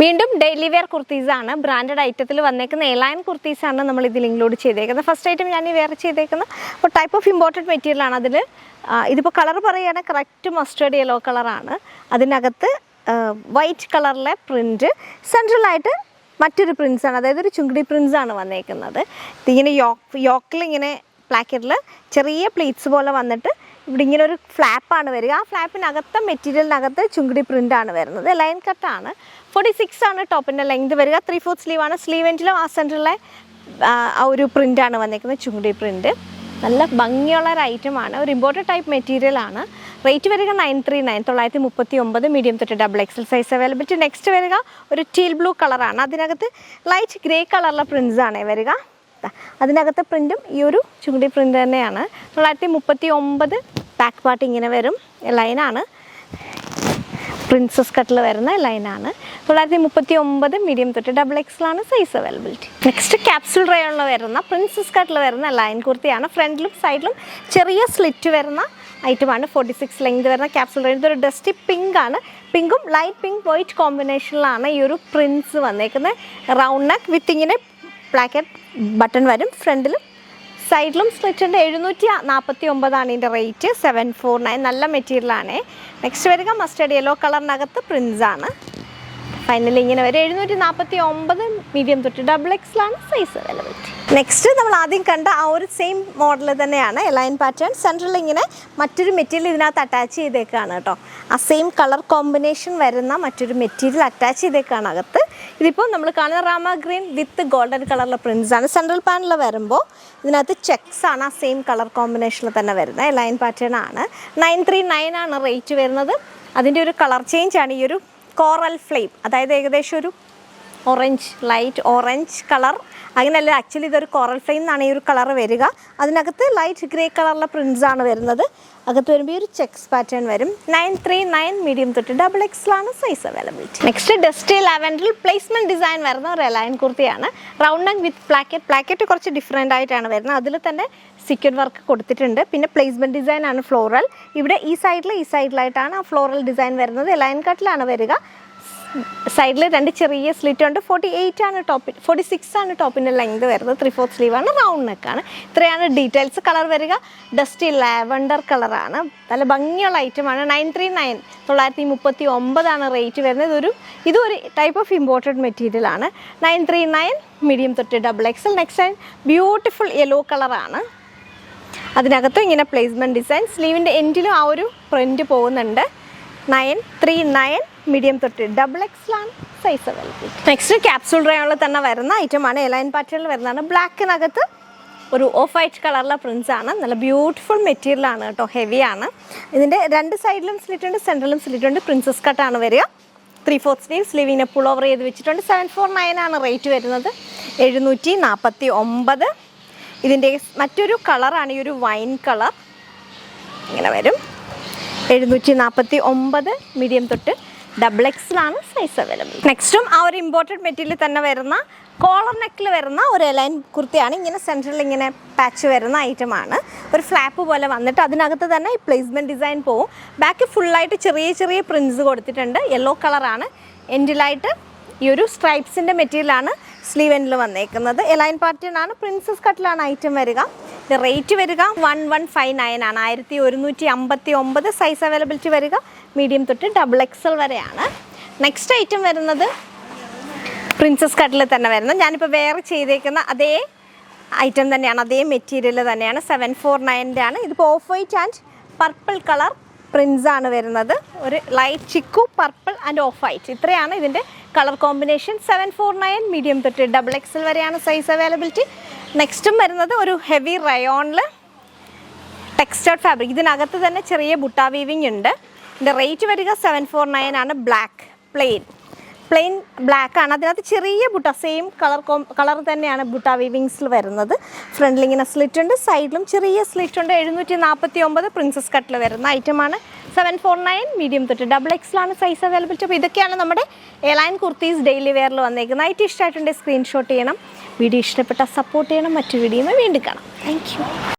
വീണ്ടും daily wear കുർത്തീസാണ്. Branded ഐറ്റത്തിൽ വന്നേക്കുന്ന A-line കുർത്തീസാണ് നമ്മൾ ഇതിൽ ഇൻക്ലൂഡ് ചെയ്തേക്കുന്നത്. ഫസ്റ്റ് ഐറ്റം ഞാൻ ഈ വെയർ ചെയ്തേക്കുന്ന ഒരു ടൈപ്പ് ഓഫ് ഇമ്പോർട്ടൻറ്റ് മെറ്റീരിയലാണ്. അതിൽ ഇതിപ്പോൾ കളർ പറയുകയാണെങ്കിൽ കറക്റ്റ് മസ്റ്റേർഡ് യെല്ലോ കളറാണ്. അതിനകത്ത് വൈറ്റ് കളറിലെ പ്രിൻറ്റ്, സെൻട്രലായിട്ട് മറ്റൊരു പ്രിൻസാണ്, അതായത് ഒരു ചുങ്കിടി പ്രിൻസാണ് വന്നേക്കുന്നത്. ഇതിങ്ങനെ യോക്കിലിങ്ങനെ പ്ലാക്കറ്റിൽ ചെറിയ പ്ലീറ്റ്സ് പോലെ വന്നിട്ട് ഇവിടെ ഇങ്ങനെ ഒരു ഫ്ലാപ്പാണ് വരിക. ആ ഫ്ലാപ്പിനകത്ത് മെറ്റീരിയലിനകത്ത് ചുങ്കിടി പ്രിൻ്റാണ് വരുന്നത്. ലൈൻ കട്ടാണ്. 46 ആണ് ടോപ്പിൻ്റെ ലെങ്ത് വരിക. 3/4 സ്ലീവാണ്. സ്ലീവ് എൻഡിലും ആ സെൻറ്ററിലെ ആ ഒരു പ്രിൻ്റാണ് വന്നിരിക്കുന്നത്, ചുങ്കിടി പ്രിൻറ്റ്. നല്ല ഭംഗിയുള്ള ഒരു ഐറ്റമാണ്. ഒരു ഇമ്പോർട്ടൻറ്റ് ടൈപ്പ് മെറ്റീരിയലാണ്. റേറ്റ് വരിക 939, 939, മീഡിയം തൊട്ട് XXL സൈസ് അവൈലബിലിറ്റി. നെക്സ്റ്റ് വരിക ഒരു ടീൽ ബ്ലൂ കളറാണ്. അതിനകത്ത് ലൈറ്റ് ഗ്രേ കളറിലെ പ്രിൻസാണ് വരിക. അതിനകത്ത് പ്രിൻറ്റും ഈ ഒരു ചുങ്കിടി പ്രിൻ്റ് തന്നെയാണ്. 939 ബാക്ക് പാർട്ട് ഇങ്ങനെ വരും. ലൈനാണ്, പ്രിൻസസ് കട്ടിൽ വരുന്ന ലൈനാണ്. 939 മീഡിയം തൊട്ട് XXL ആണ് സൈസ് അവൈലബിലിറ്റി. നെക്സ്റ്റ് ക്യാപ്സൂൾ റയോണിൽ വരുന്ന പ്രിൻസസ് കട്ടിൽ വരുന്ന ലൈൻ കുർത്തിയാണ്. ഫ്രണ്ടിലും സൈഡിലും ചെറിയ സ്ലിറ്റ് വരുന്ന ഐറ്റമാണ്. 46 ലെങ്ത് വരുന്ന ക്യാപ്സൂൾ റയോൺ. ഇതൊരു ഡസ്റ്റി പിങ്ക് ആണ്. പിങ്കും ലൈറ്റ് പിങ്ക് വൈറ്റ് കോമ്പിനേഷനിലാണ് ഈ ഒരു പ്രിൻസ് വന്നേക്കുന്നത്. റൗണ്ട് നെക്ക് വിത്ത് ഇങ്ങനെ പ്ലാക്കറ്റ് ബട്ടൺ വരും. ഫ്രണ്ടിലും സൈഡിലും സ്ലിറ്റുണ്ട്. 749 ഇതിൻ്റെ റേറ്റ്. 749, നല്ല മെറ്റീരിയലാണ്. നെക്സ്റ്റ് വരിക മസ്റ്റേർഡ് യെല്ലോ കളറിനകത്ത് പ്രിൻസാണ്. ഫൈനലി ഇങ്ങനെ വരും. 749 മീഡിയം തൊട്ട് XXL ആണ് സൈസ് അവൈലബിലിറ്റി. നെക്സ്റ്റ് നമ്മൾ ആദ്യം കണ്ട ആ ഒരു സെയിം മോഡൽ തന്നെയാണ്. Line pattern. സെൻട്രലിൽ ഇങ്ങനെ മറ്റൊരു മെറ്റീരിയൽ ഇതിനകത്ത് അറ്റാച്ച് ചെയ്തേക്കാണ് കേട്ടോ. ആ സെയിം കളർ കോമ്പിനേഷൻ വരുന്ന മറ്റൊരു മെറ്റീരിയൽ അറ്റാച്ച് ചെയ്തേക്കാണ് അകത്ത്. ഇതിപ്പോൾ നമ്മൾ കാണുന്ന റാമ ഗ്രീൻ വിത്ത് ഗോൾഡൻ കളറിലെ പ്രിൻസാണ്. സെൻട്രൽ പാനൽ വരുമ്പോൾ ഇതിനകത്ത് ചെക്സ് ആണ് ആ സെയിം കളർ കോമ്പിനേഷനിൽ തന്നെ വരുന്നത്. ലൈൻ പാറ്റേൺ ആണ്. 939 ആണ് റേറ്റ് വരുന്നത്. അതിൻ്റെ ഒരു കളർ ചേഞ്ച് ആണ് ഈ ഒരു കോറൽ ഫ്ലെയിം, അതായത് ഏകദേശം ഒരു ഓറഞ്ച്, ലൈറ്റ് ഓറഞ്ച് കളർ. അങ്ങനെയല്ല, ആക്ച്വലി ഇതൊരു കോറൽ ഫ്ലെയിം എന്നാണ് ഈ ഒരു കളർ വരിക. അതിനകത്ത് ലൈറ്റ് ഗ്രേ കളറിലെ പ്രിൻസാണ് വരുന്നത്. അകത്ത് വരുമ്പോൾ ഈ ഒരു ചെക്സ് പാറ്റേൺ വരും. 939 മീഡിയം തൊട്ട് XXL ആണ് സൈസ് അവൈലബിലിറ്റി. നെക്സ്റ്റ് ഡസ്റ്റി ലാവൻഡറിൽ പ്ലേസ്മെൻറ്റ് ഡിസൈൻ വരുന്ന ഒരു ലൈൻ കുർത്തിയാണ്. റൗണ്ട് നെക്ക് വിത്ത് പ്ലാക്കറ്റ് കുറച്ച് ഡിഫറെൻ്റ് ആയിട്ടാണ് വരുന്നത്. അതിൽ തന്നെ സീക്വൻറ്റ് വർക്ക് കൊടുത്തിട്ടുണ്ട്. പിന്നെ പ്ലേസ്മെൻറ്റ് ഡിസൈൻ ആണ് ഫ്ലോറൽ. ഇവിടെ ഈ സൈഡിലായിട്ടാണ് ആ ഫ്ലോറൽ ഡിസൈൻ വരുന്നത്. ലൈൻ കട്ടിലാണ് വരിക. സൈഡിൽ 2 ചെറിയ സ്ലിറ്റ് ഉണ്ട്. 46 ആണ് ടോപ്പിൻ്റെ ലെങ്ത് വരുന്നത്. 3/4 സ്ലീവാണ്. റൗണ്ട് നെക്കാണ്. ഇത്രയാണ് ഡീറ്റെയിൽസ്. കളർ വരിക ഡസ്റ്റി ലാവൻഡർ കളറാണ്. നല്ല ഭംഗിയുള്ള ഐറ്റമാണ്. 939, 939 ആണ് റേറ്റ് വരുന്നത്. ഇതൊരു ടൈപ്പ് ഓഫ് ഇമ്പോർട്ടഡ് മെറ്റീരിയൽ ആണ്. 939 മീഡിയം തൊട്ട് XXL. നെക്സ്റ്റ് ബ്യൂട്ടിഫുൾ യെല്ലോ കളറാണ്. അതിനകത്തും ഇങ്ങനെ പ്ലേസ്മെൻറ്റ് ഡിസൈൻ. സ്ലീവിൻ്റെ എൻഡിലും ആ ഒരു പ്രിൻറ്റ് പോകുന്നുണ്ട്. 939 മീഡിയം തൊട്ട് XXL ആണ് സൈസ് അവൈലബിലിറ്റി. നെക്സ്റ്റ് ക്യാപ്സൂൾ റയോണിൽ തന്നെ വരുന്ന ഐറ്റമാണ്. ലൈൻ പാറ്റേണിൽ വരുന്നതാണ്. ബ്ലാക്കിനകത്ത് ഒരു ഓഫ് വൈറ്റ് കളറിലെ പ്രിൻസാണ്. നല്ല ബ്യൂട്ടിഫുൾ മെറ്റീരിയലാണ് കേട്ടോ. ഹെവിയാണ്. ഇതിൻ്റെ 2 സൈഡിലും സ്ലിറ്റ് ഉണ്ട്, സെൻട്രലും സ്ലിറ്റ് ഉണ്ട്. പ്രിൻസസ് കട്ടാണ് വരിക. 3/4 സ്ലീവ്. സ്ലീവിനെ പുൾ ഓവർ ചെയ്ത് വെച്ചിട്ടുണ്ട്. 749 ആണ് റേറ്റ് വരുന്നത്. 749. ഇതിൻ്റെ മറ്റൊരു കളറാണ് ഈ ഒരു വൈൻ കളർ. ഇങ്ങനെ വരും. 749 മീഡിയം തൊട്ട് XXL ആണ് സൈസ് അവൈലബിൾ. നെക്സ്റ്റും ആ ഒരു ഇമ്പോർട്ടൻറ്റ് മെറ്റീരിയൽ തന്നെ വരുന്ന കോളർ നെക്കിൽ വരുന്ന ഒരു ലൈൻ കുർത്തിയാണ്. ഇങ്ങനെ സെൻട്രൽ ഇങ്ങനെ പാച്ച് വരുന്ന ഐറ്റമാണ്. ഒരു ഫ്ലാപ്പ് പോലെ വന്നിട്ട് അതിനകത്ത് തന്നെ ഈ പ്ലേസ്മെൻറ്റ് ഡിസൈൻ പോവും. ബാക്ക് ഫുള്ളായിട്ട് ചെറിയ പ്രിൻസ് കൊടുത്തിട്ടുണ്ട്. യെല്ലോ കളറാണ്. എൻഡിലായിട്ട് ഈ ഒരു സ്ട്രൈപ്സിൻ്റെ മെറ്റീരിയലാണ് സ്ലീവ് എൻഡിൽ വന്നേക്കുന്നത്. ലൈൻ പാറ്റേൺ ആണ്. പ്രിൻസസ് കട്ടിലാണ് ഐറ്റം വരിക. റേറ്റ് വരിക 1159 ആണ്. 1159 സൈസ് അവൈലബിലിറ്റി വരിക. മീഡിയം തൊട്ട് XXL വരെയാണ്. നെക്സ്റ്റ് ഐറ്റം വരുന്നത് പ്രിൻസസ് കട്ടിൽ തന്നെ വരുന്നത്. ഞാനിപ്പോൾ വേറെ ചെയ്തേക്കുന്ന അതേ ഐറ്റം തന്നെയാണ്, അതേ മെറ്റീരിയൽ തന്നെയാണ്. 749 ആണ്. ഇതിപ്പോൾ off white and purple colour പ്രിൻസാണ് വരുന്നത്. ഒരു light chikoo, purple and off white, ഇത്രയാണ് ഇതിൻ്റെ കളർ കോമ്പിനേഷൻ. 749 മീഡിയം തൊട്ട് XXL വരെയാണ് സൈസ് അവൈലബിലിറ്റി. നെക്സ്റ്റും വരുന്നത് ഒരു ഹെവി റയോണിൽ ടെക്സ്റ്റൈൽ ഫാബ്രിക്. ഇതിനകത്ത് തന്നെ ചെറിയ ബുട്ട വീവിങ് ഉണ്ട്. ഇതിൻ്റെ റേറ്റ് വരിക 749 ആണ്. പ്ലെയിൻ ബ്ലാക്ക് ആണ്. അതിനകത്ത് ചെറിയ ബുട്ട, സെയിം കളർ തന്നെയാണ് ബുട്ട വീവിങ്സിൽ വരുന്നത്. ഫ്രണ്ടിൽ ഇങ്ങനെ സ്ലിറ്റ് ഉണ്ട്, സൈഡിലും ചെറിയ സ്ലിറ്റ് ഉണ്ട്. 749 പ്രിൻസസ് കട്ടിൽ വരുന്ന ഐറ്റമാണ്. 749 മീഡിയം തൊട്ട് XXL ആണ് സൈസ് അവൈലബിലിറ്റി. അപ്പോൾ ഇതൊക്കെയാണ് നമ്മുടെ എലൈൻ കുർത്തീസ് ഡെയിലി വെയറിൽ വന്നേക്കുന്നത്. നൈറ്റ് ഇഷ്ടമായിട്ടുണ്ടെങ്കിൽ സ്ക്രീൻഷോട്ട് ചെയ്യണം. വീഡിയോ ഇഷ്ടപ്പെട്ടാൽ സപ്പോർട്ട് ചെയ്യണം. മറ്റു വീഡിയോയുമായി വീണ്ടും കാണാം. Thank you.